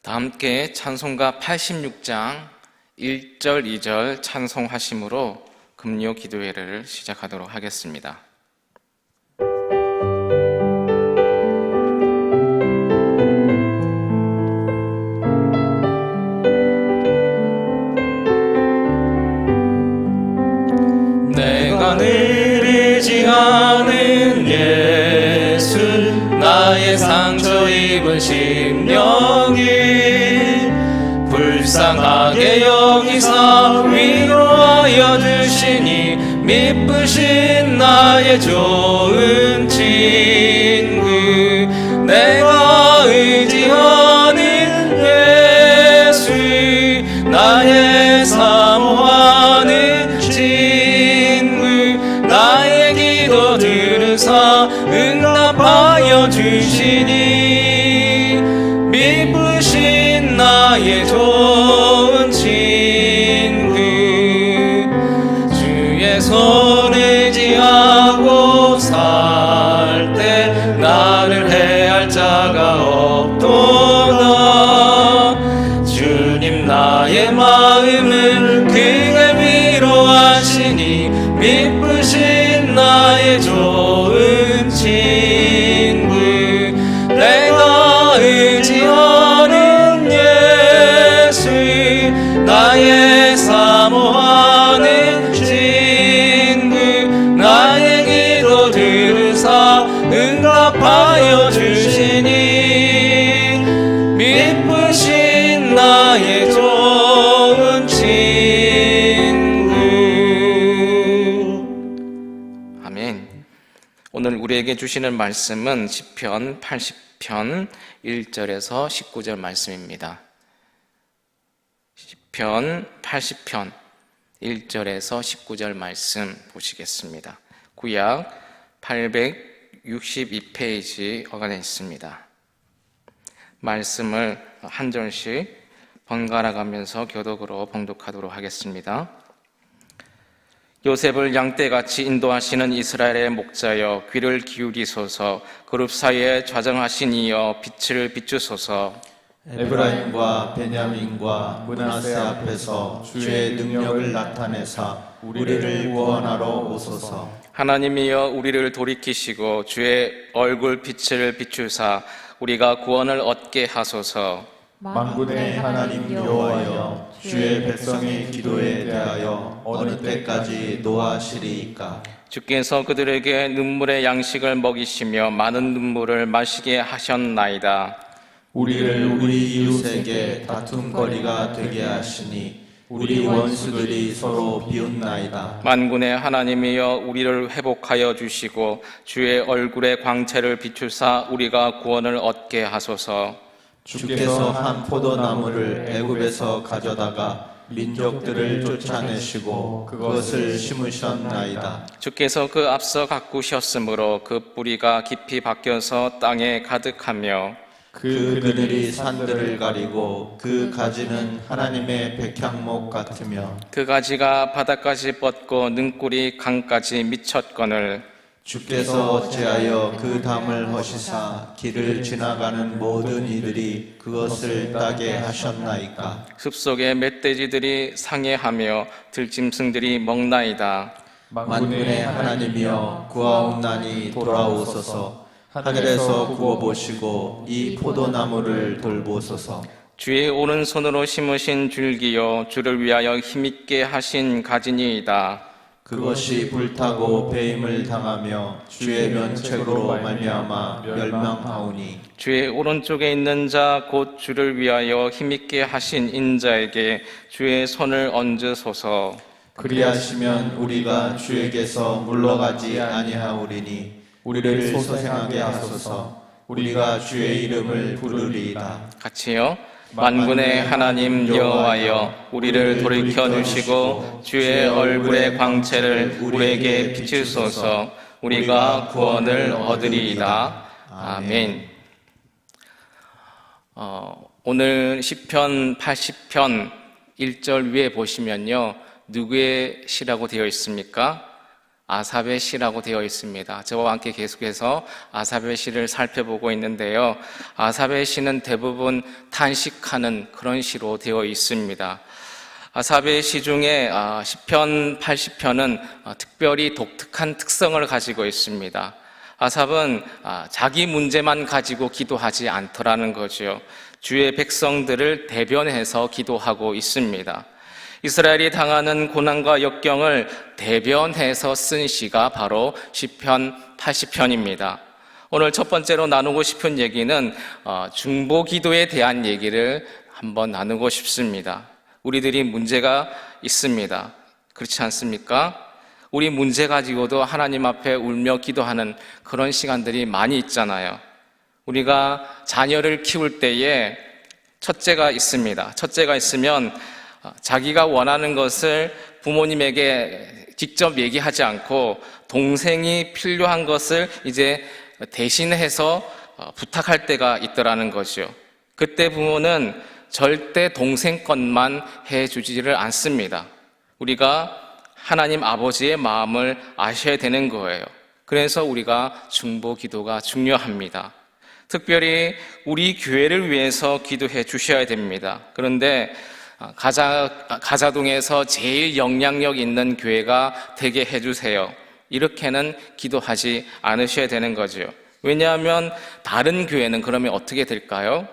다 함께 찬송가 86장 1절, 2절 찬송하심으로 금요 기도회를 시작하도록 하겠습니다. 내가 늘 의지하는 예수, 나의 상처 입은 심령이 불쌍하게 여기사 위로하여 주시니, 미쁘신 나의 좋은 친구, 내가 의지하는 예수, 나의 사모하는 친구, 나의 기도 들으사 응답하여 주시니, 미쁘신 나의 좋은 친구, 주의 손 의지하고 살 때 나를 해할 자가 없도다. 주님 나의 마음을 크게 위로하시니, 미쁘신 나의 좋은 친구, 내가 의지하는 예수, 나의 사모하는 친구, 나의 기도 들으사 응답하여 주시니, 미쁘신 나의 좋은 친구. 아멘. 오늘 우리에게 주시는 말씀은 시편 80편 1절에서 19절 말씀입니다. 시편 80편 1절에서 19절 말씀 보시겠습니다. 구약 862페이지 어간에 있습니다. 말씀을 한 절씩 번갈아 가면서 교독으로 봉독하도록 하겠습니다. 요셉을 양떼같이 인도하시는 이스라엘의 목자여, 귀를 기울이소서. 그룹 사이에 좌정하신 이여, 빛을 비추소서. 에브라임과 베냐민과 므낫세 앞에서 주의 능력을 나타내사 우리를 구원하러 오소서. 하나님이여, 우리를 돌이키시고 주의 얼굴 빛을 비추사 우리가 구원을 얻게 하소서. 만군의 하나님 여호와여, 주의 백성의 기도에 대하여 어느 때까지 노하시리이까? 주께서 그들에게 눈물의 양식을 먹이시며 많은 눈물을 마시게 하셨나이다. 우리를 우리 이웃에게 다툼거리가 되게 하시니 우리 원수들이 서로 비웃나이다. 만군의 하나님이여, 우리를 회복하여 주시고 주의 얼굴의 광채를 비추사 우리가 구원을 얻게 하소서. 주께서 한 포도나무를 애굽에서 가져다가 민족들을 쫓아내시고 그것을 심으셨나이다. 주께서 그 앞서 가꾸셨으므로 그 뿌리가 깊이 박혀서 땅에 가득하며 그 그늘이 산들을 가리고 그 가지는 하나님의 백향목 같으며 그 가지가 바닥까지 뻗고 능꿀이 강까지 미쳤거늘 주께서 어찌하여 그 담을 허시사 길을 지나가는 모든 이들이 그것을 따게 하셨나이까? 숲속의 멧돼지들이 상해하며 들짐승들이 먹나이다. 만군의 하나님이여, 구하옵나니 돌아오소서. 하늘에서 구워보시고 이 포도나무를 돌보소서. 주의 오른손으로 심으신 줄기여, 주를 위하여 힘있게 하신 가지니이다. 그것이 불타고 배임을 당하며 주의 면책으로 말미암아 멸망하오니, 주의 오른쪽에 있는 자 곧 주를 위하여 힘있게 하신 인자에게 주의 손을 얹으소서. 그리하시면 우리가 주에게서 물러가지 아니하오리니 우리를 소생하게 하소서. 우리가 주의 이름을 부르리이다. 같이요. 만군의 하나님 여호와여, 우리를 돌이켜 주시고 주의 얼굴의 광채를 우리에게 비추소서. 우리가 구원을 얻으리이다. 아멘. 오늘 시편 80편 1절 위에 보시면요, 누구의 시라고 되어 있습니까? 아삽의 시라고 되어 있습니다. 저와 함께 계속해서 아삽의 시를 살펴보고 있는데요. 아삽의 시는 대부분 탄식하는 그런 시로 되어 있습니다. 아삽의 시 중에 시편 80편은 특별히 독특한 특성을 가지고 있습니다. 아삽은 자기 문제만 가지고 기도하지 않더라는 거죠. 주의 백성들을 대변해서 기도하고 있습니다. 이스라엘이 당하는 고난과 역경을 대변해서 쓴 시가 바로 시편 80편입니다. 오늘 첫 번째로 나누고 싶은 얘기는 중보 기도에 대한 얘기를 한번 나누고 싶습니다. 우리들이 문제가 있습니다. 그렇지 않습니까? 우리 문제 가지고도 하나님 앞에 울며 기도하는 그런 시간들이 많이 있잖아요. 우리가 자녀를 키울 때에 첫째가 있습니다. 첫째가 있으면 자기가 원하는 것을 부모님에게 직접 얘기하지 않고 동생이 필요한 것을 이제 대신해서 부탁할 때가 있더라는 거죠. 그때 부모는 절대 동생 것만 해주지를 않습니다. 우리가 하나님 아버지의 마음을 아셔야 되는 거예요. 그래서 우리가 중보 기도가 중요합니다. 특별히 우리 교회를 위해서 기도해 주셔야 됩니다. 그런데 가자동에서 제일 영향력 있는 교회가 되게 해주세요. 이렇게는 기도하지 않으셔야 되는 거죠. 왜냐하면 다른 교회는 그러면 어떻게 될까요?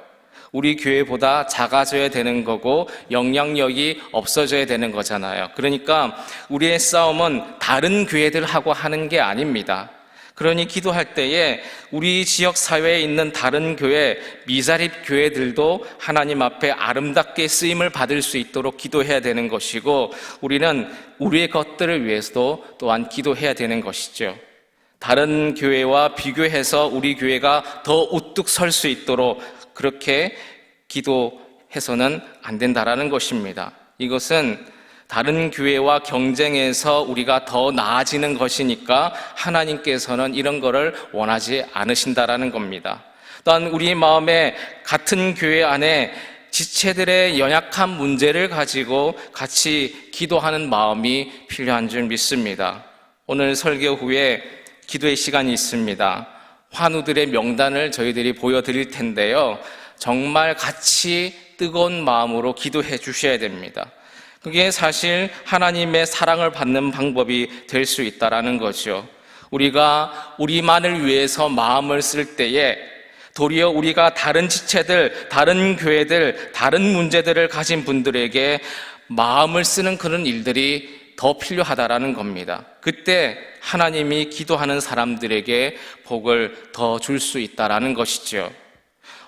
우리 교회보다 작아져야 되는 거고 영향력이 없어져야 되는 거잖아요. 그러니까 우리의 싸움은 다른 교회들하고 하는 게 아닙니다. 그러니 기도할 때에 우리 지역 사회에 있는 다른 교회, 미자립 교회들도 하나님 앞에 아름답게 쓰임을 받을 수 있도록 기도해야 되는 것이고, 우리는 우리의 것들을 위해서도 또한 기도해야 되는 것이죠. 다른 교회와 비교해서 우리 교회가 더 우뚝 설 수 있도록 그렇게 기도해서는 안 된다라는 것입니다. 이것은 다른 교회와 경쟁해서 우리가 더 나아지는 것이니까 하나님께서는 이런 거를 원하지 않으신다라는 겁니다. 또한 우리 마음에 같은 교회 안에 지체들의 연약한 문제를 가지고 같이 기도하는 마음이 필요한 줄 믿습니다. 오늘 설교 후에 기도의 시간이 있습니다. 환우들의 명단을 저희들이 보여드릴 텐데요. 정말 같이 뜨거운 마음으로 기도해 주셔야 됩니다. 그게 사실 하나님의 사랑을 받는 방법이 될 수 있다라는 거죠. 우리가 우리만을 위해서 마음을 쓸 때에 도리어 우리가 다른 지체들, 다른 교회들, 다른 문제들을 가진 분들에게 마음을 쓰는 그런 일들이 더 필요하다라는 겁니다. 그때 하나님이 기도하는 사람들에게 복을 더 줄 수 있다라는 것이죠.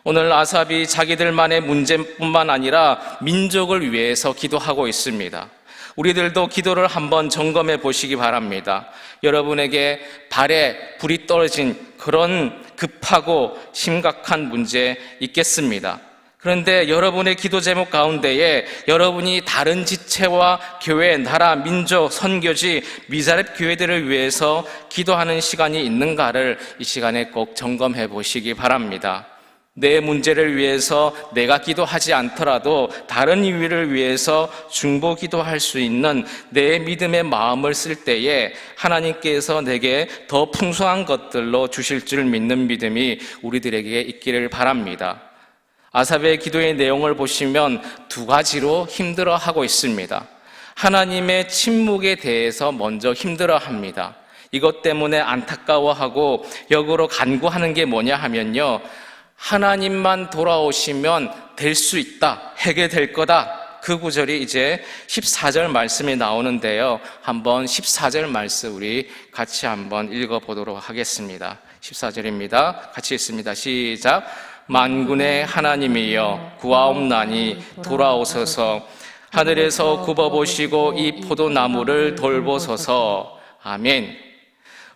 오늘 아삽이 자기들만의 문제뿐만 아니라 민족을 위해서 기도하고 있습니다. 우리들도 기도를 한번 점검해 보시기 바랍니다. 여러분에게 발에 불이 떨어진 그런 급하고 심각한 문제 있겠습니다. 그런데 여러분의 기도 제목 가운데에 여러분이 다른 지체와 교회, 나라, 민족, 선교지, 미자립 교회들을 위해서 기도하는 시간이 있는가를 이 시간에 꼭 점검해 보시기 바랍니다. 내 문제를 위해서 내가 기도하지 않더라도 다른 이유를 위해서 중보 기도할 수 있는 내 믿음의 마음을 쓸 때에 하나님께서 내게 더 풍성한 것들로 주실 줄 믿는 믿음이 우리들에게 있기를 바랍니다. 아삽의 기도의 내용을 보시면 두 가지로 힘들어하고 있습니다. 하나님의 침묵에 대해서 먼저 힘들어합니다. 이것 때문에 안타까워하고 역으로 간구하는 게 뭐냐 하면요, 하나님만 돌아오시면 될 수 있다, 해결될 거다. 그 구절이 이제 14절 말씀에 나오는데요. 한번 14절 말씀 우리 같이 한번 읽어보도록 하겠습니다. 14절입니다. 같이 읽습니다. 시작. 만군의 하나님이여 구하옵나니 돌아오소서. 하늘에서 굽어보시고 이 포도나무를 돌보소서. 아멘.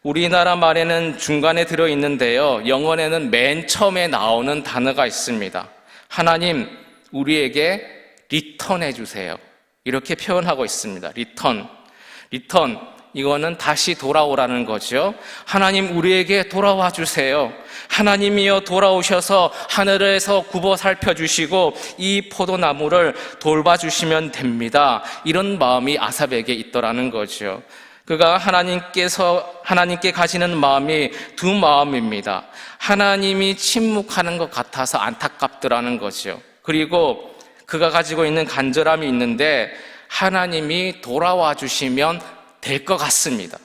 우리나라 말에는 중간에 들어있는데요, 영어에는 맨 처음에 나오는 단어가 있습니다. 하나님, 우리에게 리턴해 주세요. 이렇게 표현하고 있습니다. 리턴, 이거는 다시 돌아오라는 거죠. 하나님, 우리에게 돌아와 주세요. 하나님이여 돌아오셔서 하늘에서 굽어 살펴주시고 이 포도나무를 돌봐주시면 됩니다. 이런 마음이 아삽에게 있더라는 거죠. 그가 하나님께 가지는 마음이 두 마음입니다. 하나님이 침묵하는 것 같아서 안타깝더라는 거죠. 그리고 그가 가지고 있는 간절함이 있는데 하나님이 돌아와 주시면 될 것 같습니다.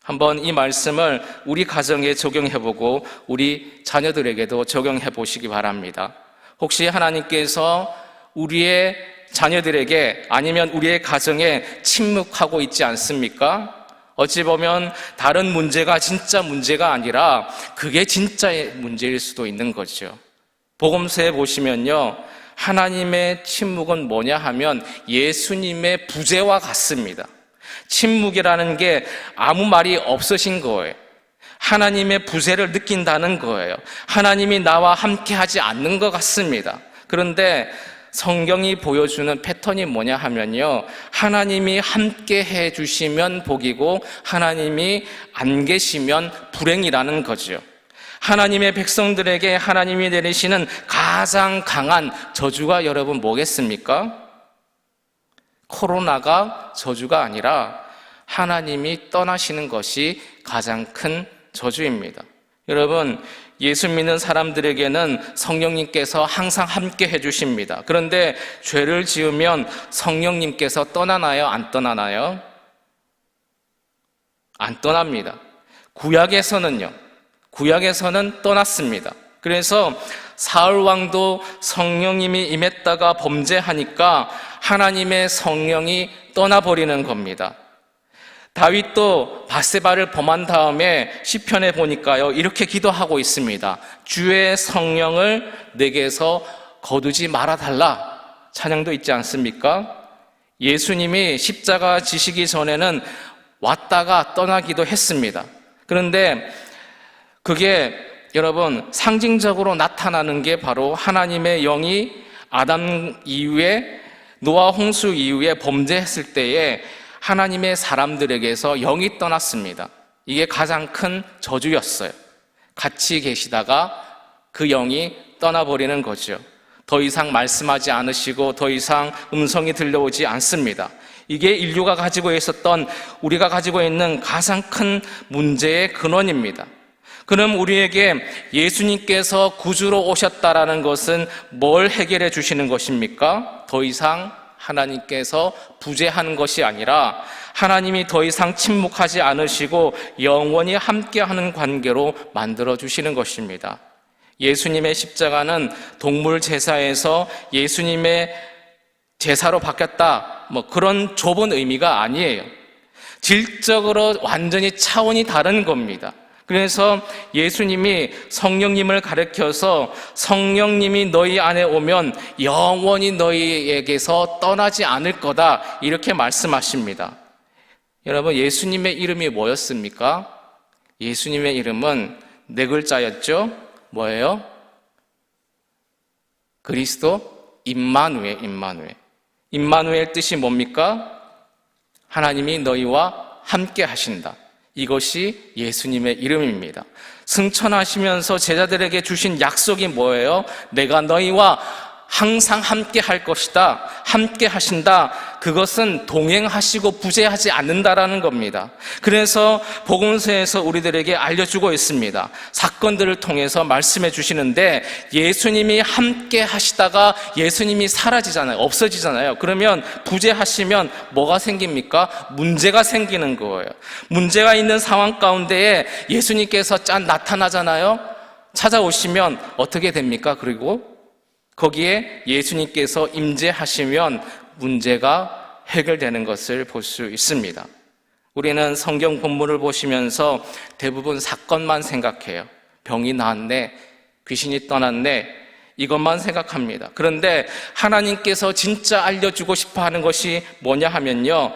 한번 이 말씀을 우리 가정에 적용해보고 우리 자녀들에게도 적용해 보시기 바랍니다. 혹시 하나님께서 우리의 자녀들에게 아니면 우리의 가정에 침묵하고 있지 않습니까? 어찌 보면 다른 문제가 진짜 문제가 아니라 그게 진짜의 문제일 수도 있는 거죠. 복음서에 보시면요, 하나님의 침묵은 뭐냐 하면 예수님의 부재와 같습니다. 침묵이라는 게 아무 말이 없으신 거예요. 하나님의 부재를 느낀다는 거예요. 하나님이 나와 함께 하지 않는 것 같습니다. 그런데 성경이 보여주는 패턴이 뭐냐 하면요, 하나님이 함께 해주시면 복이고 하나님이 안 계시면 불행이라는 거죠. 하나님의 백성들에게 하나님이 내리시는 가장 강한 저주가 여러분 뭐겠습니까? 코로나가 저주가 아니라 하나님이 떠나시는 것이 가장 큰 저주입니다. 여러분, 예수 믿는 사람들에게는 성령님께서 항상 함께 해주십니다. 그런데 죄를 지으면 성령님께서 떠나나요? 안 떠나나요? 안 떠납니다. 구약에서는 떠났습니다. 그래서 사울 왕도 성령님이 임했다가 범죄하니까 하나님의 성령이 떠나버리는 겁니다. 다윗도 밧세바를 범한 다음에 시편에 보니까요, 이렇게 기도하고 있습니다. 주의 성령을 내게서 거두지 말아달라. 찬양도 있지 않습니까? 예수님이 십자가 지시기 전에는 왔다가 떠나기도 했습니다. 그런데 그게 여러분 상징적으로 나타나는 게 바로 하나님의 영이 아담 이후에 노아 홍수 이후에 범죄했을 때에 하나님의 사람들에게서 영이 떠났습니다. 이게 가장 큰 저주였어요. 같이 계시다가 그 영이 떠나버리는 거죠. 더 이상 말씀하지 않으시고 더 이상 음성이 들려오지 않습니다. 이게 인류가 가지고 있었던, 우리가 가지고 있는 가장 큰 문제의 근원입니다. 그럼 우리에게 예수님께서 구주로 오셨다라는 것은 뭘 해결해 주시는 것입니까? 더 이상 하나님께서 부재하는 것이 아니라 하나님이 더 이상 침묵하지 않으시고 영원히 함께하는 관계로 만들어 주시는 것입니다. 예수님의 십자가는 동물 제사에서 예수님의 제사로 바뀌었다, 그런 좁은 의미가 아니에요. 질적으로 완전히 차원이 다른 겁니다. 그래서 예수님이 성령님을 가르쳐서 성령님이 너희 안에 오면 영원히 너희에게서 떠나지 않을 거다, 이렇게 말씀하십니다. 여러분, 예수님의 이름이 뭐였습니까? 예수님의 이름은 네 글자였죠. 뭐예요? 그리스도 임마누엘. 임마누엘 뜻이 뭡니까? 하나님이 너희와 함께 하신다. 이것이 예수님의 이름입니다. 승천하시면서 제자들에게 주신 약속이 뭐예요? 내가 너희와 항상 함께 할 것이다. 함께 하신다. 그것은 동행하시고 부재하지 않는다라는 겁니다. 그래서 복음서에서 우리들에게 알려주고 있습니다. 사건들을 통해서 말씀해 주시는데 예수님이 함께 하시다가 예수님이 사라지잖아요. 없어지잖아요. 그러면 부재하시면 뭐가 생깁니까? 문제가 생기는 거예요. 문제가 있는 상황 가운데에 예수님께서 나타나잖아요. 찾아오시면 어떻게 됩니까? 그리고 거기에 예수님께서 임재하시면 문제가 해결되는 것을 볼 수 있습니다. 우리는 성경 본문을 보시면서 대부분 사건만 생각해요. 병이 나았네, 귀신이 떠났네, 이것만 생각합니다. 그런데 하나님께서 진짜 알려주고 싶어 하는 것이 뭐냐 하면요,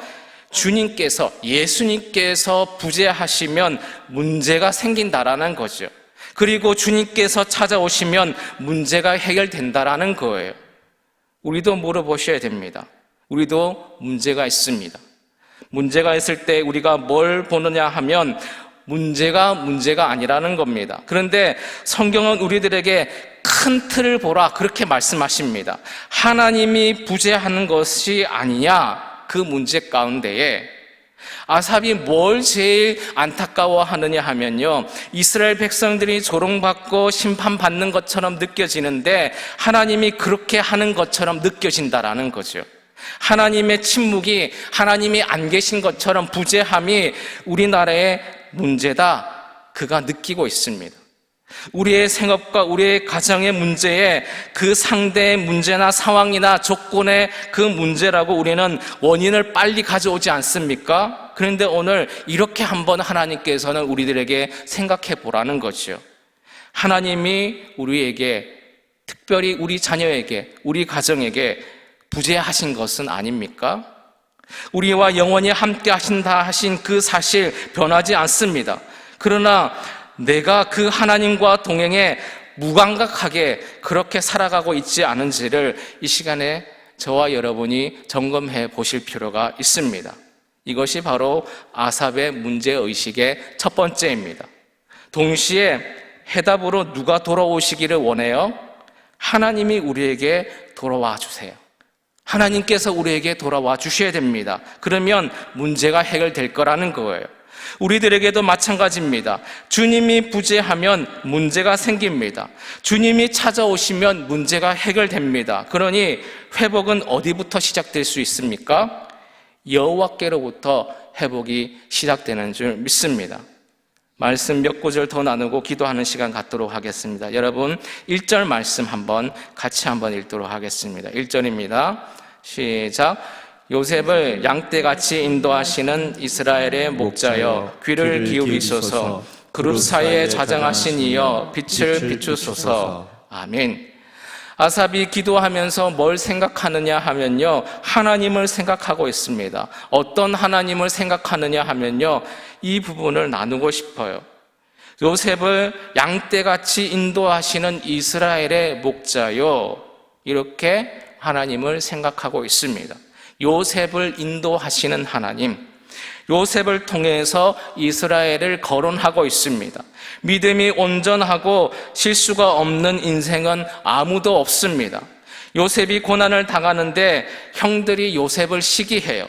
주님께서, 예수님께서 부재하시면 문제가 생긴다라는 거죠. 그리고 주님께서 찾아오시면 문제가 해결된다라는 거예요. 우리도 물어보셔야 됩니다. 우리도 문제가 있습니다. 문제가 있을 때 우리가 뭘 보느냐 하면 문제가 아니라는 겁니다. 그런데 성경은 우리들에게 큰 틀을 보라, 그렇게 말씀하십니다. 하나님이 부재하는 것이 아니냐, 그 문제 가운데에 아삽이 뭘 제일 안타까워하느냐 하면요, 이스라엘 백성들이 조롱받고 심판받는 것처럼 느껴지는데 하나님이 그렇게 하는 것처럼 느껴진다라는 거죠. 하나님의 침묵이, 하나님이 안 계신 것처럼 부재함이 우리나라의 문제다, 그가 느끼고 있습니다. 우리의 생업과 우리의 가정의 문제에 그 상대의 문제나 상황이나 조건의 그 문제라고 우리는 원인을 빨리 가져오지 않습니까? 그런데 오늘 이렇게 한번 하나님께서는 우리들에게 생각해 보라는 거죠. 하나님이 우리에게, 특별히 우리 자녀에게, 우리 가정에게 부재하신 것은 아닙니까? 우리와 영원히 함께 하신다 하신 그 사실 변하지 않습니다. 그러나 내가 그 하나님과 동행해 무감각하게 그렇게 살아가고 있지 않은지를 이 시간에 저와 여러분이 점검해 보실 필요가 있습니다. 이것이 바로 아삽의 문제의식의 첫 번째입니다. 동시에 해답으로 누가 돌아오시기를 원해요? 하나님이 우리에게 돌아와 주세요. 하나님께서 우리에게 돌아와 주셔야 됩니다. 그러면 문제가 해결될 거라는 거예요. 우리들에게도 마찬가지입니다. 주님이 부재하면 문제가 생깁니다. 주님이 찾아오시면 문제가 해결됩니다. 그러니 회복은 어디부터 시작될 수 있습니까? 여호와께로부터 회복이 시작되는 줄 믿습니다. 말씀 몇 구절 더 나누고 기도하는 시간 갖도록 하겠습니다. 여러분 1절 말씀 한번 같이 한번 읽도록 하겠습니다. 1절입니다. 시작. 요셉을 양떼같이 인도하시는 이스라엘의 목자여 귀를 기울이소서. 그룹 사이에 자정하신 이여 빛을 비추소서. 아멘. 아삽이 기도하면서 뭘 생각하느냐 하면요, 하나님을 생각하고 있습니다. 어떤 하나님을 생각하느냐 하면요, 이 부분을 나누고 싶어요. 요셉을 양떼같이 인도하시는 이스라엘의 목자요, 이렇게 하나님을 생각하고 있습니다. 요셉을 인도하시는 하나님, 요셉을 통해서 이스라엘을 거론하고 있습니다. 믿음이 온전하고 실수가 없는 인생은 아무도 없습니다. 요셉이 고난을 당하는데 형들이 요셉을 시기해요.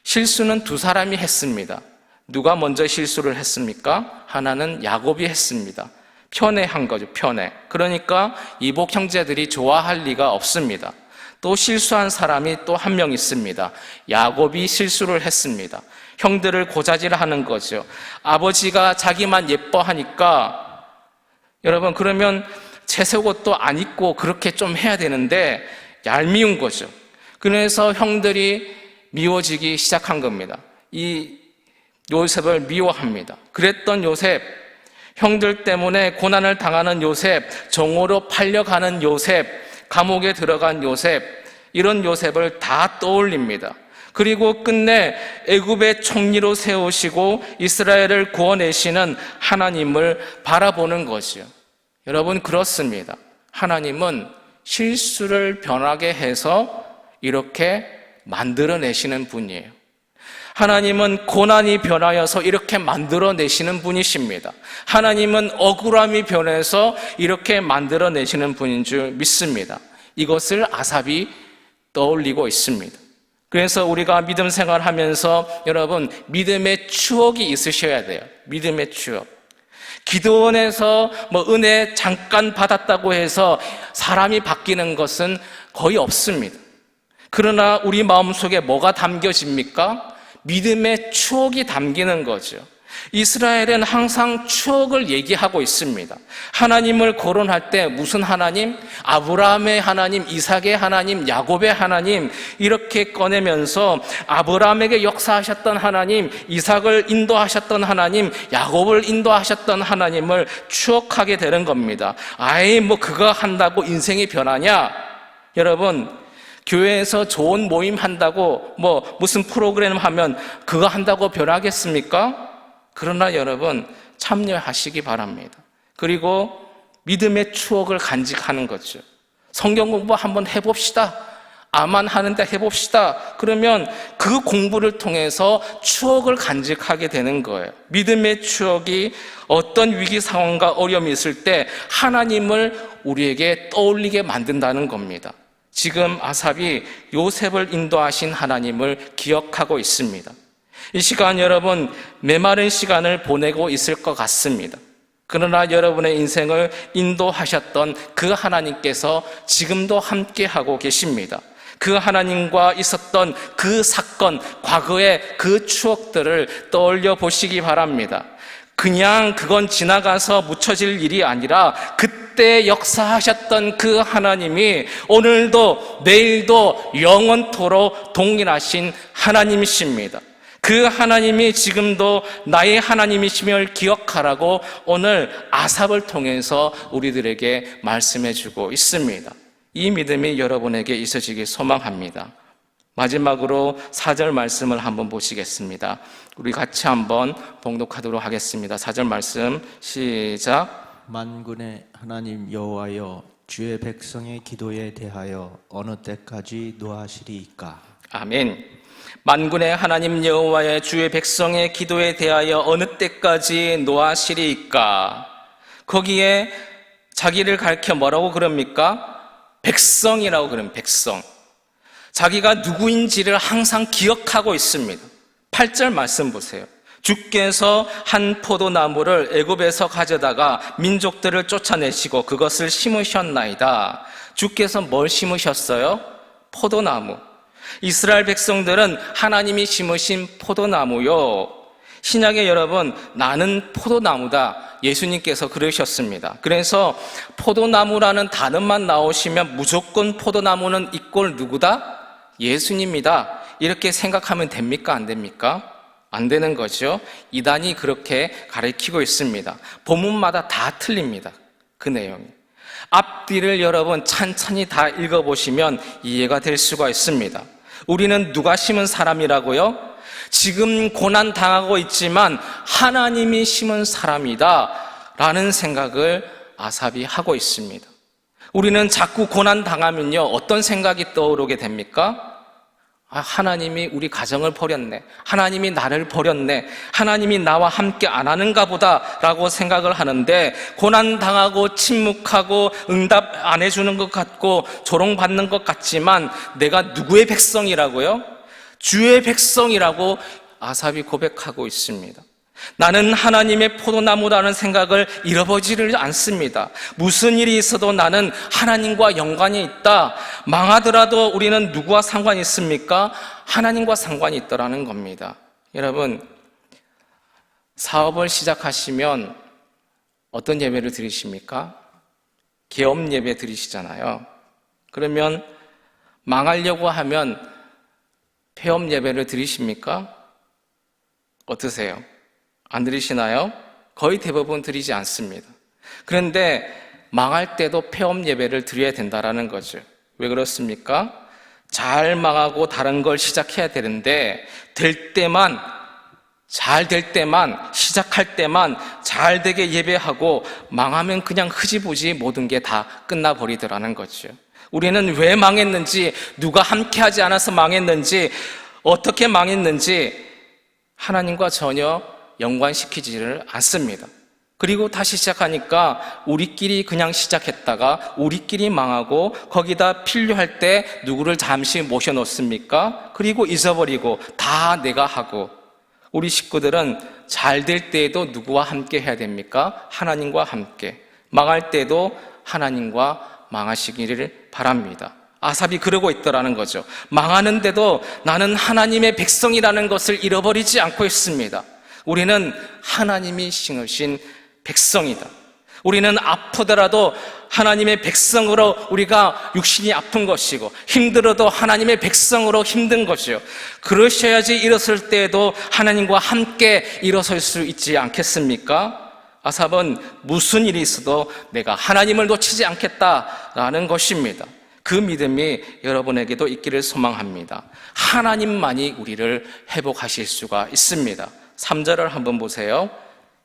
실수는 두 사람이 했습니다. 누가 먼저 실수를 했습니까? 하나는 야곱이 했습니다. 편애한 거죠, 편애. 그러니까 이복 형제들이 좋아할 리가 없습니다. 또 실수한 사람이 또 한 명 있습니다. 야곱이 실수를 했습니다. 형들을 고자질하는 거죠. 아버지가 자기만 예뻐하니까, 여러분 그러면 채색옷도 안 입고 그렇게 좀 해야 되는데 얄미운 거죠. 그래서 형들이 미워지기 시작한 겁니다. 이 요셉을 미워합니다. 그랬던 요셉, 형들 때문에 고난을 당하는 요셉, 종으로 팔려가는 요셉, 감옥에 들어간 요셉, 이런 요셉을 다 떠올립니다. 그리고 끝내 애굽의 총리로 세우시고 이스라엘을 구원내시는 하나님을 바라보는 것이요. 여러분 그렇습니다. 하나님은 실수를 변하게 해서 이렇게 만들어내시는 분이에요. 하나님은 고난이 변하여서 이렇게 만들어내시는 분이십니다. 하나님은 억울함이 변해서 이렇게 만들어내시는 분인 줄 믿습니다. 이것을 아삽이 떠올리고 있습니다. 그래서 우리가 믿음 생활하면서 여러분 믿음의 추억이 있으셔야 돼요. 믿음의 추억. 기도원에서 은혜 잠깐 받았다고 해서 사람이 바뀌는 것은 거의 없습니다. 그러나 우리 마음속에 뭐가 담겨집니까? 믿음의 추억이 담기는 거죠. 이스라엘은 항상 추억을 얘기하고 있습니다. 하나님을 거론할 때 무슨 하나님? 아브라함의 하나님, 이삭의 하나님, 야곱의 하나님, 이렇게 꺼내면서 아브라함에게 역사하셨던 하나님, 이삭을 인도하셨던 하나님, 야곱을 인도하셨던 하나님을 추억하게 되는 겁니다. 아이 그가 한다고 인생이 변하냐? 여러분 교회에서 좋은 모임 한다고 무슨 프로그램 하면 그거 한다고 변하겠습니까? 그러나 여러분 참여하시기 바랍니다. 그리고 믿음의 추억을 간직하는 거죠. 성경 공부 한번 해봅시다. 아만 하는데 해봅시다. 그러면 그 공부를 통해서 추억을 간직하게 되는 거예요. 믿음의 추억이 어떤 위기 상황과 어려움이 있을 때 하나님을 우리에게 떠올리게 만든다는 겁니다. 지금 아삽이 요셉을 인도하신 하나님을 기억하고 있습니다. 이 시간 여러분 메마른 시간을 보내고 있을 것 같습니다. 그러나 여러분의 인생을 인도하셨던 그 하나님께서 지금도 함께하고 계십니다. 그 하나님과 있었던 그 사건, 과거의 그 추억들을 떠올려 보시기 바랍니다. 그냥 그건 지나가서 묻혀질 일이 아니라 그때 역사하셨던 그 하나님이 오늘도 내일도 영원토록 동일하신 하나님이십니다. 그 하나님이 지금도 나의 하나님이심을 기억하라고 오늘 아삽을 통해서 우리들에게 말씀해 주고 있습니다. 이 믿음이 여러분에게 있어지길 소망합니다. 마지막으로 4절 말씀을 한번 보시겠습니다. 우리 같이 한번 봉독하도록 하겠습니다. 4절 말씀 시작. 만군의 하나님 여호와여, 주의 백성의 기도에 대하여 어느 때까지 노하시리이까? 아멘. 만군의 하나님 여호와의 주의 백성의 기도에 대하여 어느 때까지 노하시리이까? 거기에 자기를 가리켜 뭐라고 그럽니까? 백성이라고 그러면 백성. 자기가 누구인지를 항상 기억하고 있습니다. 8절 말씀 보세요. 주께서 한 포도나무를 애굽에서 가져다가 민족들을 쫓아내시고 그것을 심으셨나이다. 주께서 뭘 심으셨어요? 포도나무. 이스라엘 백성들은 하나님이 심으신 포도나무요. 신약의 여러분, 나는 포도나무다. 예수님께서 그러셨습니다. 그래서 포도나무라는 단어만 나오시면 무조건 포도나무는 이꼴 누구다? 예수님이다. 이렇게 생각하면 됩니까? 안 됩니까? 안 되는 거죠. 이단이 그렇게 가르치고 있습니다. 본문마다 다 틀립니다. 그 내용이. 앞뒤를 여러분 찬찬히 다 읽어보시면 이해가 될 수가 있습니다. 우리는 누가 심은 사람이라고요? 지금 고난 당하고 있지만 하나님이 심은 사람이다 라는 생각을 아삽이 하고 있습니다. 우리는 자꾸 고난 당하면요 어떤 생각이 떠오르게 됩니까? 하나님이 우리 가정을 버렸네, 하나님이 나를 버렸네, 하나님이 나와 함께 안 하는가 보다 라고 생각을 하는데, 고난 당하고 침묵하고 응답 안 해주는 것 같고 조롱받는 것 같지만 내가 누구의 백성이라고요? 주의 백성이라고 아삽이 고백하고 있습니다. 나는 하나님의 포도나무라는 생각을 잃어버리지를 않습니다. 무슨 일이 있어도 나는 하나님과 연관이 있다. 망하더라도 우리는 누구와 상관이 있습니까? 하나님과 상관이 있다라는 겁니다. 여러분, 사업을 시작하시면 어떤 예배를 드리십니까? 개업 예배 드리시잖아요. 그러면 망하려고 하면 폐업 예배를 드리십니까? 어떠세요? 안 드리시나요? 거의 대부분 드리지 않습니다. 그런데 망할 때도 폐업 예배를 드려야 된다라는 거죠. 왜 그렇습니까? 잘 망하고 다른 걸 시작해야 되는데 잘 될 때만 시작할 때만 잘 되게 예배하고 망하면 그냥 흐지부지 모든 게 다 끝나버리더라는 거죠. 우리는 왜 망했는지, 누가 함께하지 않아서 망했는지, 어떻게 망했는지 하나님과 전혀 연관시키지를 않습니다. 그리고 다시 시작하니까 우리끼리 그냥 시작했다가 우리끼리 망하고, 거기다 필요할 때 누구를 잠시 모셔놓습니까? 그리고 잊어버리고 다 내가 하고. 우리 식구들은 잘 될 때에도 누구와 함께 해야 됩니까? 하나님과 함께. 망할 때도 하나님과 망하시기를 바랍니다. 아삽이 그러고 있더라는 거죠. 망하는데도 나는 하나님의 백성이라는 것을 잃어버리지 않고 있습니다. 우리는 하나님이 심으신 백성이다. 우리는 아프더라도 하나님의 백성으로 우리가 육신이 아픈 것이고, 힘들어도 하나님의 백성으로 힘든 것이요. 그러셔야지 일어설 때에도 하나님과 함께 일어설 수 있지 않겠습니까? 아삽은 무슨 일이 있어도 내가 하나님을 놓치지 않겠다라는 것입니다. 그 믿음이 여러분에게도 있기를 소망합니다. 하나님만이 우리를 회복하실 수가 있습니다. 3절을 한번 보세요.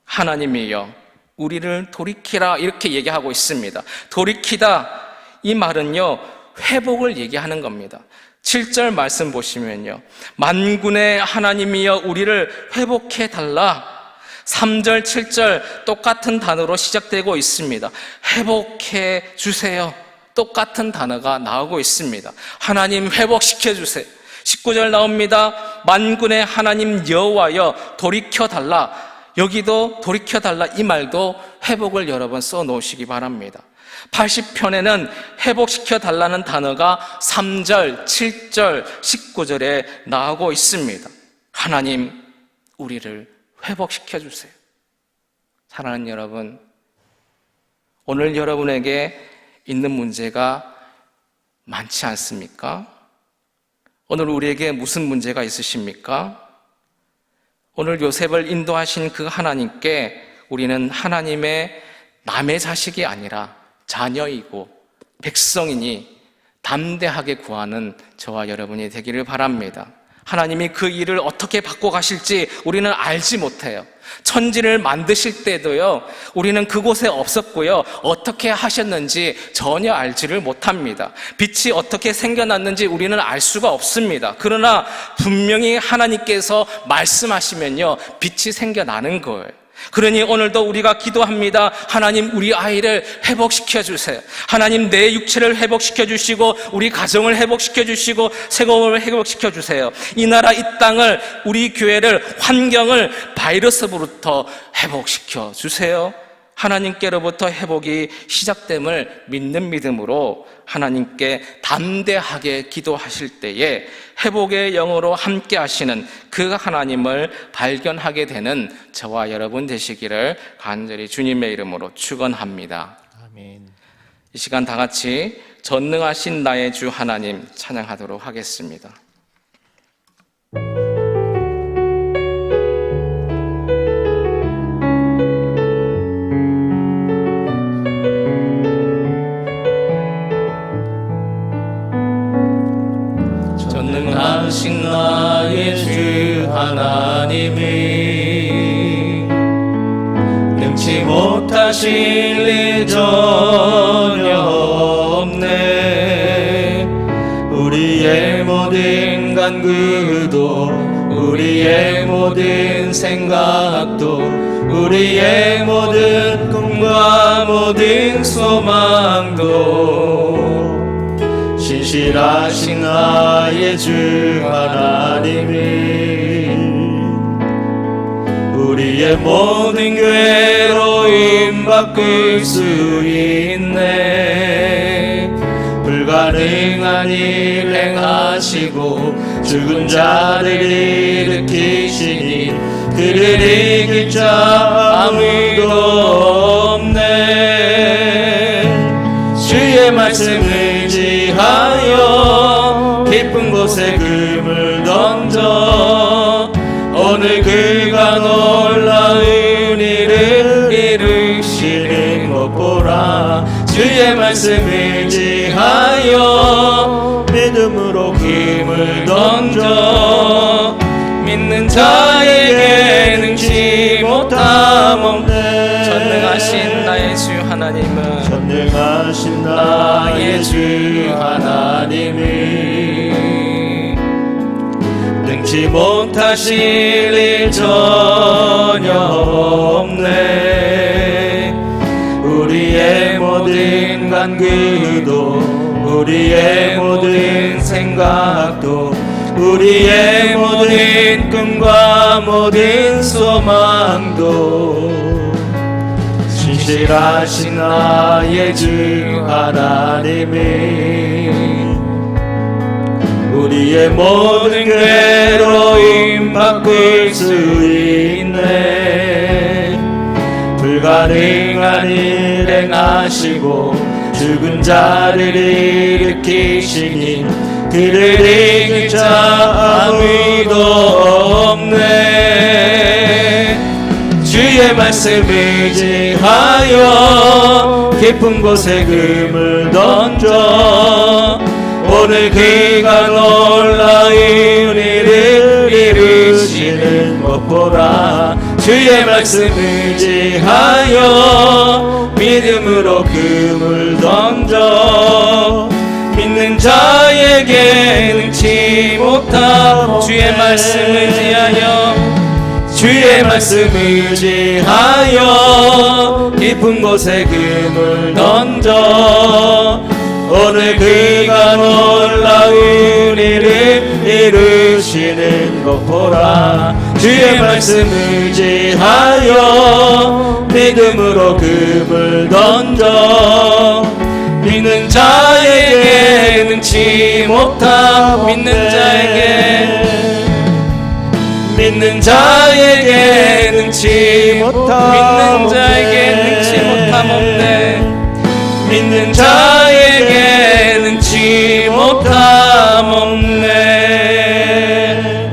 하나님이여 우리를 돌이키라, 이렇게 얘기하고 있습니다. 돌이키다, 이 말은요 회복을 얘기하는 겁니다. 7절 말씀 보시면요, 만군의 하나님이여 우리를 회복해 달라. 3절 7절 똑같은 단어로 시작되고 있습니다. 회복해 주세요. 똑같은 단어가 나오고 있습니다. 하나님 회복시켜 주세요. 19절 나옵니다. 만군의 하나님 여호와여 돌이켜달라. 여기도 돌이켜달라 이 말도 회복을 여러 번 써놓으시기 바랍니다. 80편에는 회복시켜달라는 단어가 3절, 7절, 19절에 나오고 있습니다. 하나님, 우리를 회복시켜주세요. 사랑하는 여러분, 오늘 여러분에게 있는 문제가 많지 않습니까? 오늘 우리에게 무슨 문제가 있으십니까? 오늘 요셉을 인도하신 그 하나님께 우리는 하나님의 남의 자식이 아니라 자녀이고 백성이니 담대하게 구하는 저와 여러분이 되기를 바랍니다. 하나님이 그 일을 어떻게 바꿔가실지 우리는 알지 못해요. 천지를 만드실 때도요, 우리는 그곳에 없었고요, 어떻게 하셨는지 전혀 알지를 못합니다. 빛이 어떻게 생겨났는지 우리는 알 수가 없습니다. 그러나 분명히 하나님께서 말씀하시면요, 빛이 생겨나는 거예요. 그러니 오늘도 우리가 기도합니다. 하나님, 우리 아이를 회복시켜 주세요. 하나님, 내 육체를 회복시켜 주시고 우리 가정을 회복시켜 주시고 세공을 회복시켜 주세요. 이 나라 이 땅을, 우리 교회를, 환경을 바이러스부터 회복시켜 주세요. 하나님께로부터 회복이 시작됨을 믿는 믿음으로 하나님께 담대하게 기도하실 때에 회복의 영으로 함께 하시는 그 하나님을 발견하게 되는 저와 여러분 되시기를 간절히 주님의 이름으로 축원합니다. 아멘. 이 시간 다 같이 전능하신 나의 주 하나님 찬양하도록 하겠습니다. 전능하신 나의 주 하나님이 능치 못하실 일 전혀 없네. 우리의 모든 간구도 우리의 모든 생각도 우리의 모든 꿈과 모든 소망도 신실하신 나의 주 하나님이 우리의 모든 괴로움 바꿀 수 있네. 불가능한 일 행하시고 죽은 자를 일으키시니 그를 이길 자 아무도 없네. 주의 말씀을 의지하여 깊은 곳에 금을 던져 오늘 그가 놀라운 일을 이루시는 것 보라. 주의 말씀 의지하여 믿음으로 금을 던져 믿는 자에게 능치 못함 없네. 전능하신 나의 주 하나님은 전능하신 나의 주 하나님이 능치 못하실 일 전혀 없네. 우리의 모든 간구도 우리의 모든 생각도 우리의 모든 꿈과 모든 소망도 신실하신 나의 주 하나님이 우리의 모든 괴로움 바꿀 수 있네. 불가능한 일 행하시고 죽은 자를 일으키시니 그를 이길 자 아무도 없네. 주의 말씀 의지하여 깊은 곳에 금을 던져 오늘 그가 놀라운 일을 이루시는 것 보라. 주의 말씀 의지하여 믿음으로 금을 던져 믿는 자에게 능치 못함. 주의 말씀 의지하여 주의 말씀 의지하여 깊은 곳에 금을 던져 오늘 그가 놀라운 일을 이르시는 것 보라. 주의 말씀 의지하여 믿음으로 금을 던져 믿는 자에게 능치 못함 믿는 자에게 능치 못함 믿는 자에게 능치 못함 없네. 믿는 자에게 능치 못함 없네.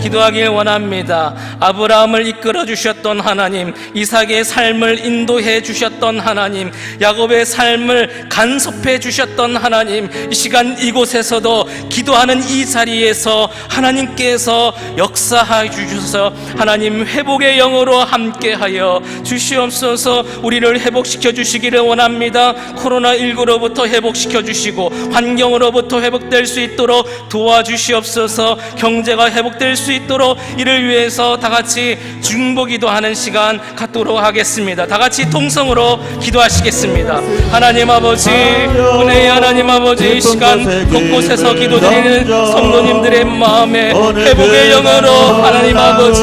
기도하길 원합니다. 아브라함을 이끌어 주셨던 하나님, 이삭의 삶을 인도해 주셨던 하나님, 야곱의 삶을 간섭해 주셨던 하나님, 이 시간 이곳에서도 기도하는 이 자리에서 하나님께서 역사해 주셔서 하나님 회복의 영으로 함께하여 주시옵소서. 우리를 회복시켜 주시기를 원합니다. 코로나19로부터 회복시켜 주시고 환경으로부터 회복될 수 있도록 도와주시옵소서. 경제가 회복될 수 있도록 이를 위해서 다 같이 중보기도하는 시간 갖도록 하겠습니다. 다 같이 통성으로 기도하시겠습니다. 하나님 아버지, 은혜의 하나님 아버지, 이 시간 곳곳에서 기도드리는 성도님들의 마음에 회복의 영으로 하나님 아버지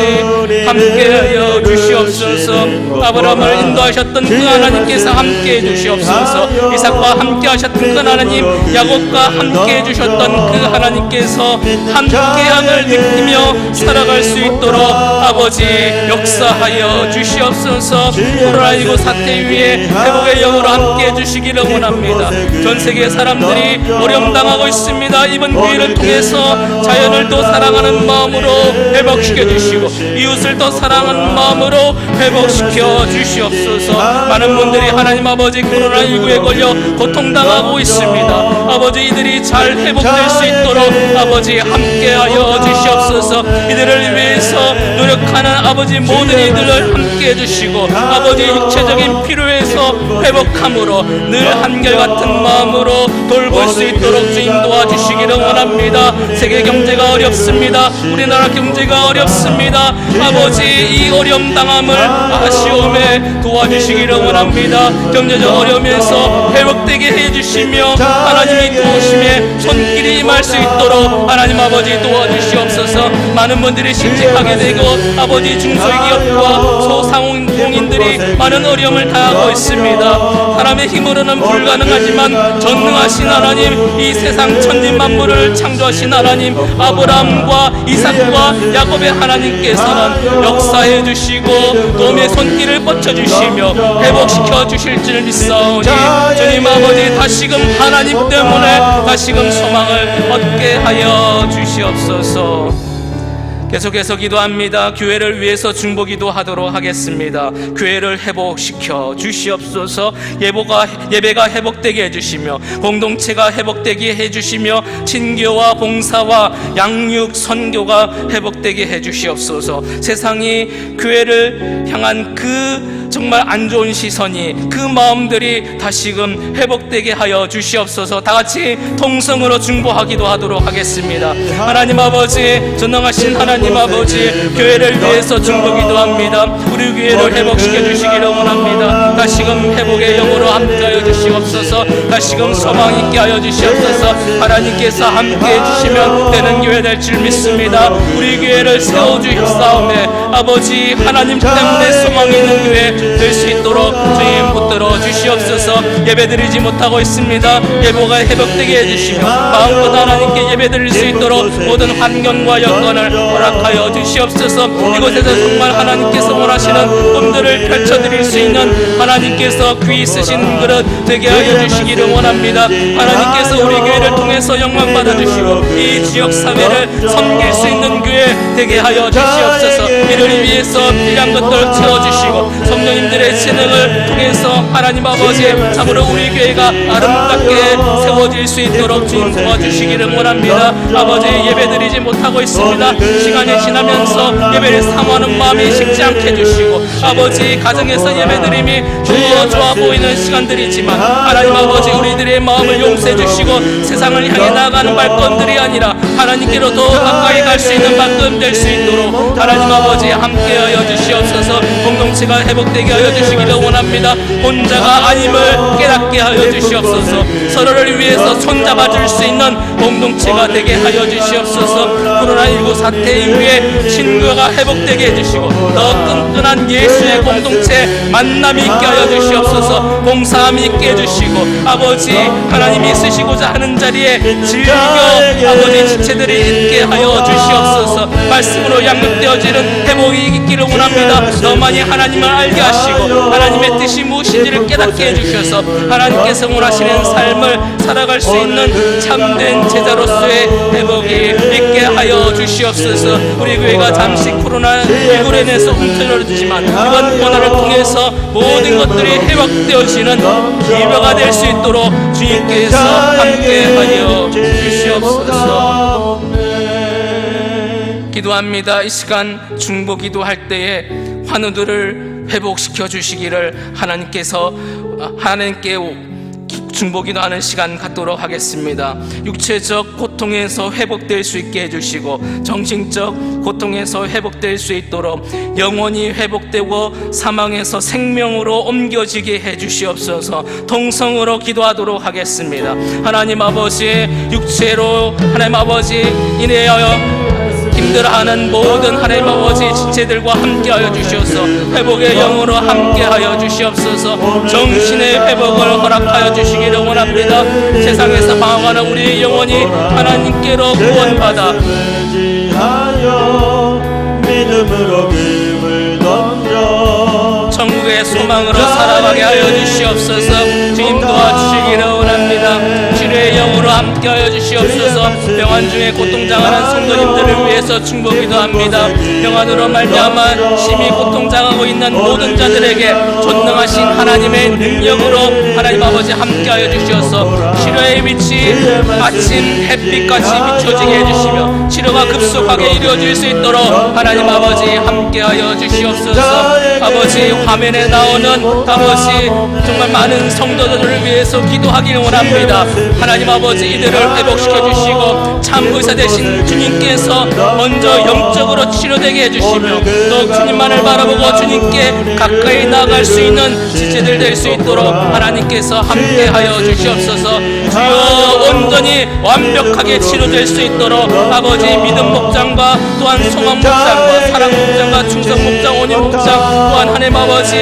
함께하여 주시옵소서. 아브라함을 인도하셨던 그 하나님께서 함께해 주시옵소서. 이삭과 함께하셨던 그 하나님, 야곱과 함께해 주셨던 그 하나님께서 함께함을 느끼며 살아갈 수 있도록 아버지 역사하여 주시옵소서. 코로나19 사태 위에 회복의 영으로 함께해 주시기를 원합니다. 전 세계 사람들이 어려움 당하고 있습니다. 이번 기회를 통해서 자연을 더 사랑하는 마음으로 회복시켜 주시고 이웃을 더 사랑하는 마음으로 회복시켜 주시옵소서. 많은 분들이 하나님 아버지 코로나19에 걸려 고통당하고 있습니다. 아버지 이들이 잘 회복될 수 있도록 아버지 함께하여 주시옵소서. 이들을 위해서 노력하는 아버지 모든 이들을 함께 해주시고 아버지 육체적인 필요에서 회복함으로 늘 한결같은 마음으로 돌볼 수 있도록 주님 도와주시기를 원합니다. 세계 경제가 어렵습니다. 우리나라 경제가 어렵습니다. 아버지 이 어려움 당함을 아쉬움에 도와주시기를 원합니다. 경제적 어려움에서 회복되게 해주시며 하나님의 도우심에 손길이 임할 수 있도록 하나님 아버지 도와주시옵소서. 많은 분들이 실직하게 되고 아버지 중소기업과 소상공인들이 많은 어려움을 당하고 있습니다. 사람의 힘으로는 불가능하지만 전능하신 하나님, 이 세상 천지만물을 창조하신 하나님, 아브라함과 이삭과 야곱의 하나님께서는 역사해 주시고 도움의 손길을 뻗쳐 주시며 회복시켜 주실 줄 믿사오니 주님 아버지 다시금 하나님 때문에 다시금 소망을 얻게 하여 주시옵소서. 계속해서 기도합니다. 교회를 위해서 중보기도 하도록 하겠습니다. 교회를 회복시켜 주시옵소서. 예배가 회복되게 해주시며 공동체가 회복되게 해주시며 친교와 봉사와 양육 선교가 회복되게 해주시옵소서. 세상이 교회를 향한 그 정말 안 좋은 시선이, 그 마음들이 다시금 회복되게 하여 주시옵소서. 다 같이 통성으로 중보하기도 하도록 하겠습니다. 하나님 아버지, 전능하신 하나님 아버지, 교회를 위해서 중보기도 합니다. 우리 교회를 회복시켜 주시기를 원합니다. 다시금 회복의 영으로 함께하여 주시옵소서. 다시금 소망 있게 하여 주시옵소서. 하나님께서 함께해 주시면 되는 교회 될 줄 믿습니다. 우리 교회를 세워주시옵사오매 아버지 하나님 때문에 소망 있는 교회 될 수 있도록 주님 붙들어 주시옵소서. 예배드리지 못하고 있습니다. 예배가 회복되게 해주시며 마음껏 하나님께 예배드릴 수 있도록 모든 환경과 여건을 허락하여 주시옵소서. 이곳에서 정말 하나님께서 원하시는 꿈들을 펼쳐드릴 수 있는 하나님께서 귀 있으신 그릇 되게 하여 주시기를 원합니다. 하나님께서 우리 교회를 통해서 영광 받아주시고 이 지역사회를 섬길 수 있는 교회 되게 하여 주시옵소서. 이를 위해서 필요한 것들을 채워주시고 성령님들의 진행을 통해서 하나님 아버지 참으로 우리 교회가 아름답게 세워질 수 있도록 주님 도와주시기를 원합니다. 아버지 예배드리지 못하고 있습니다. 시간이 지나면서 예배를 사모하는 마음이 식지 않게 해주시고 아버지 가정에서 예배드림이 좋아 보이는 시간들이지만 하나님 아버지 우리들의 마음을 용서해 주시고 세상을 향해 나아가는 발걸음들이 아니라 하나님께로 더 가까이 갈 수 있는 발걸음 될 수 있도록 하나님 아버지 함께하여 주시옵소서. 공동체가 회복되게 하여 주시기를 원합니다. 혼자가 아님을 깨닫게 하여 주시옵소서. 서로를 위해서 손잡아 줄 수 있는 공동체가 되게 하여 주시옵소서. 코로나19 사태 이후에 친구가 회복되게 해주시고 더 끈끈한 예수의 공동체 만남이 있게 하여 주시옵소서. 봉사함이 있게 해주시고 아버지 하나님이 쓰시고자 하는 자리에 즐겨 아버지 지체들이 있게 하여 주시옵소서. 말씀으로 양육되어지는 회복이 있기를 원합니다. 더 많이 하나님을 알게 하시고 하나님의 뜻이 무엇인지를 깨닫게 해주셔서 하나님께서 원하시는 삶을 살아갈 수 있는 참된 제자로서의 회복이 있게 하여 주시옵소서. 우리 교회가 잠시 코로나19로 인해서 움츠러들지만 이번 코로나를 통해서 모든 것들이 회복되어지는 기회가 될 수 있도록 주님께서 함께하여 주시옵소서. 기도합니다. 이 시간 중보 기도할 때에 환우들을 회복시켜 주시기를 하나님께 중보기도하는 시간 갖도록 하겠습니다. 육체적 고통에서 회복될 수 있게 해주시고 정신적 고통에서 회복될 수 있도록 영혼이 회복되고 사망에서 생명으로 옮겨지게 해주시옵소서. 동성으로 기도하도록 하겠습니다. 하나님 아버지 육체로 하나님 아버지 인하여 힘들어하는 모든 하나님 아버지 지체들과 함께하여 주시옵소서. 회복의 영으로 함께하여 주시옵소서. 정신의 회복을 허락하여 주시기를 원합니다. 세상에서 방황하는 우리 영혼이 하나님께로 구원받아 믿음으로 금을 던져 천국의 소망으로 살아가게 하여 주시옵소서. 주님 도와주시기를 원합니다. 치료의 영으로 함께하여 주시옵소서. 병환 중에 고통당하는 성도님들을 위해서 중보기도합니다. 병환으로 말미암아 심히 고통당하고 있는 모든 자들에게 전능하신 하나님의 능력으로 하나님 아버지 함께하여 주시옵소서. 치료의 빛이 아침 햇빛같이 비춰지게 해주시며 치료가 급속하게 이루어질 수 있도록 하나님 아버지 함께하여 주시옵소서. 아버지 화면에 나오는 아버지 정말 많은 성도들을 위해서 기도하기를 원합니다. 하나님 아버지 이들을 회복시켜 주시고 참 의사 되신 주님께서 먼저 영적으로 치료되게 해주시며 또 주님만을 바라보고 주님께 가까이 나아갈 수 있는 지체들 될 수 있도록 하나님께서 함께하여 주시옵소서. 주여 온전히 완벽하게 치료될 수 있도록 아버지 믿음 목장과 또한 소망 목장과 사랑 목장과 충성 목장 원인 목장 또한 하나님 아버지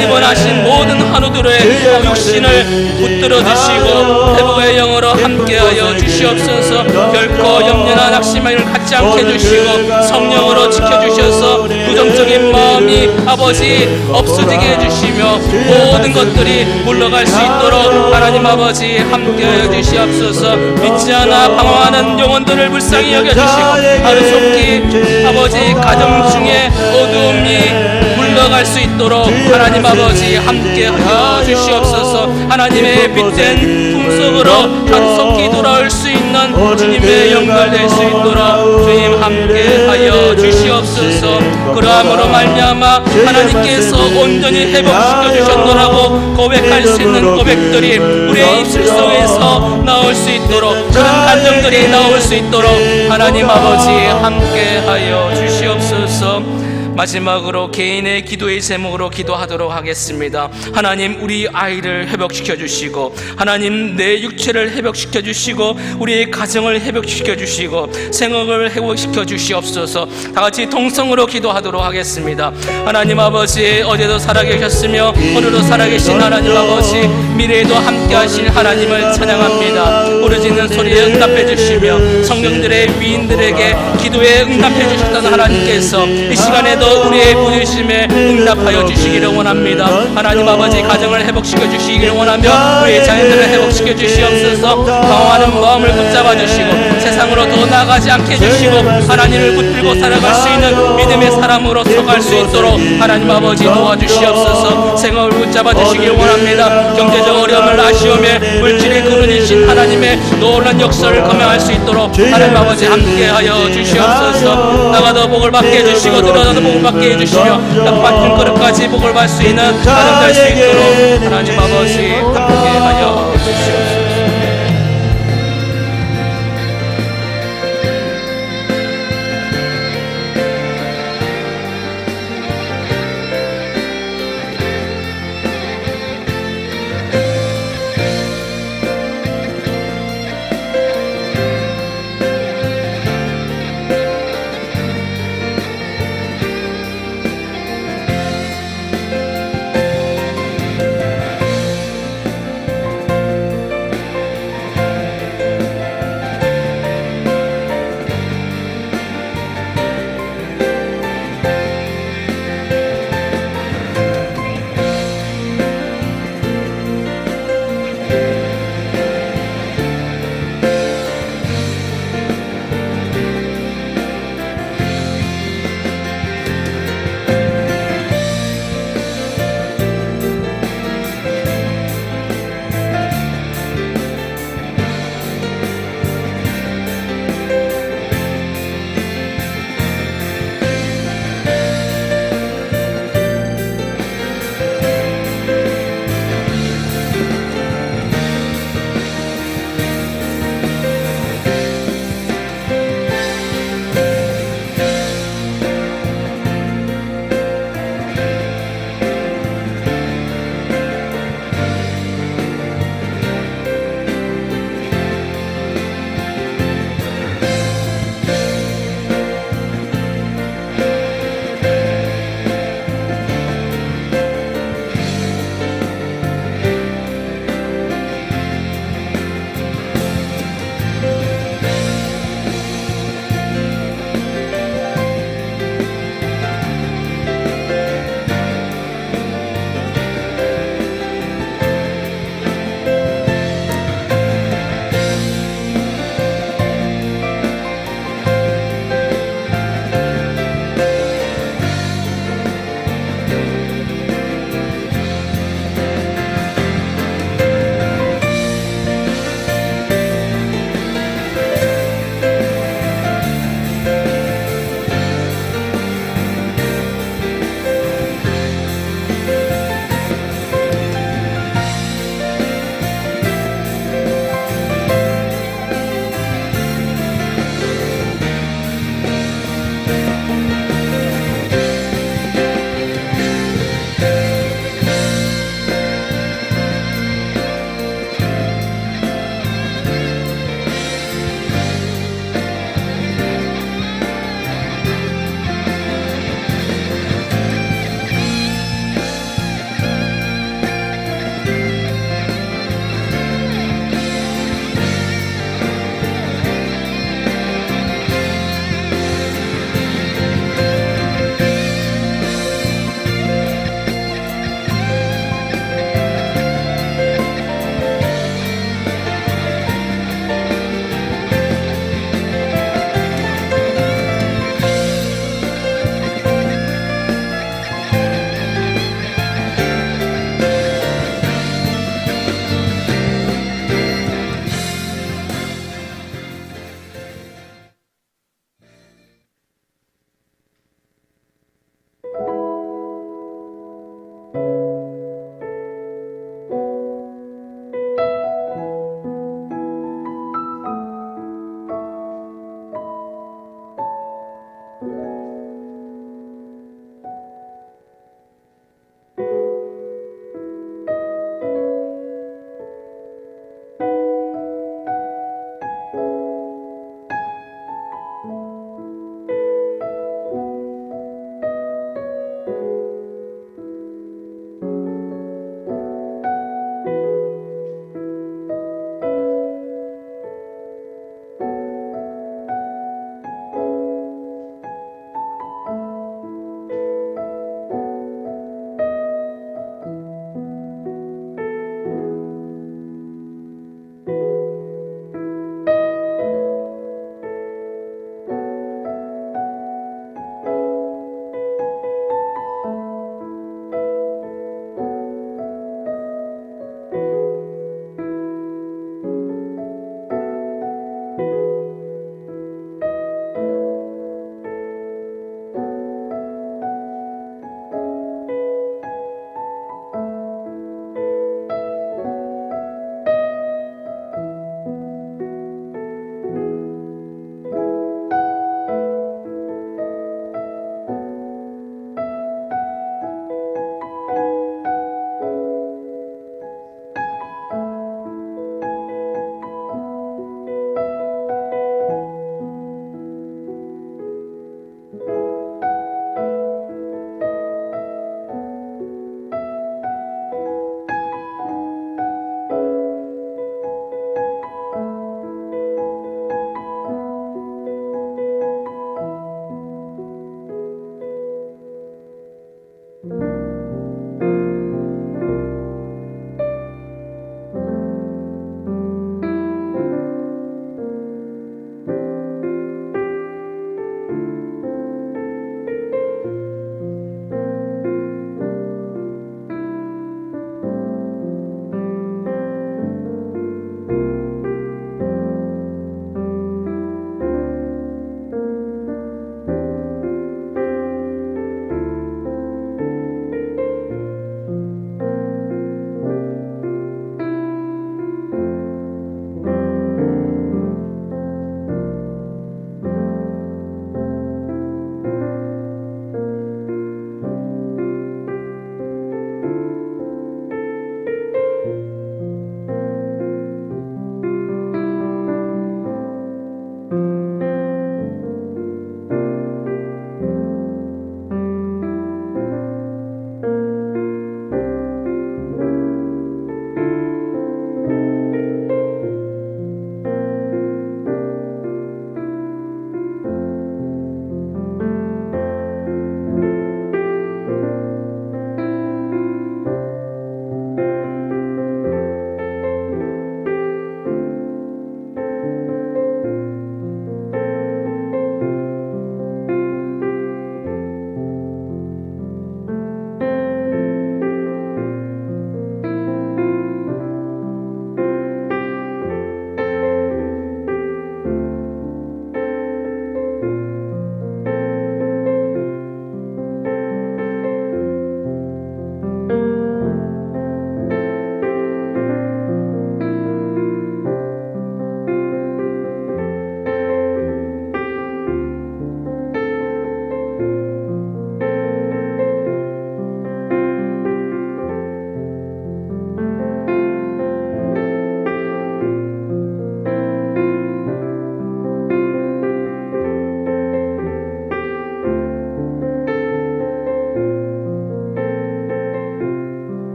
입원하신 모든 환우들의 육신을 붙들어 주시고 회복의 영으로 함께하여 주시옵소서. 결코 염려나 낙심을 갖지 않게 해주시고 성령으로 지켜주셔서 부정적인 마음이 아버지 없어지게 해주시며 모든 것들이 물러갈 수 있도록 하나님 아버지 함께하여 주시옵소서. 믿지 않아 방황하는 영혼들을 불쌍히 여겨주시고 하루속히 아버지 가정 중에 어두움이 물러갈 수 있도록 하나님 아버지 함께하여 주시옵소서. 하나님의 빛된 품속으로 하루속히 돌아올 수 있는 주님의 연결될 수 있도록 주님 함께하여 주시옵소서. 그러함으로 말미암아 하나님께서 온전히 회복시켜 주셨노라고 고백할 수 있는 고백들이 우리의 입술 속에서 나올 수 있도록 그런 감정들이 나올 수 있도록 하나님 아버지 함께하여 주시옵소서. 마지막으로 개인의 기도의 제목으로 기도하도록 하겠습니다. 하나님 우리 아이를 회복시켜 주시고 하나님 내 육체를 회복시켜 주시고 우리의 가정을 회복시켜 주시고 생업을 회복시켜 주시옵소서. 다같이 동성으로 기도하도록 하겠습니다. 하나님 아버지 어제도 살아계셨으며 오늘도 살아계신 하나님 아버지 미래에도 함께하신 하나님을 찬양합니다. 부르짖는 소리에 응답해 주시며 성령들의 위인들에게 기도에 응답해 주셨던 하나님께서 이 시간에도 우리의 부르심에 응답하여 주시기를 원합니다. 하나님 아버지 가정을 회복시켜 주시기를 원하며 우리의 자녀들을 회복시켜 주시옵소서. 방황하는 마음을 붙잡아 주시고 세상으로 더 나아가지 않게 해주시고 하나님을 붙들고 살아갈 수 있는 믿음의 사람으로 서갈 수 있도록 하나님 아버지 도와주시옵소서. 생업을 붙잡아 주시기를 원합니다. 경제적 어려움을 아시오며 물질의 그릇이신 하나님의 놀란 역사를 감행할 수 있도록 하나님 아버지 함께하여 주시옵소서. 나가도 복을 받게 해주시고 들어가도 복을 받게 해주시며 떡받은 그릇까지 복을 받을 수 있는 하나님 될 수 있도록 하나님 아버지 함께하여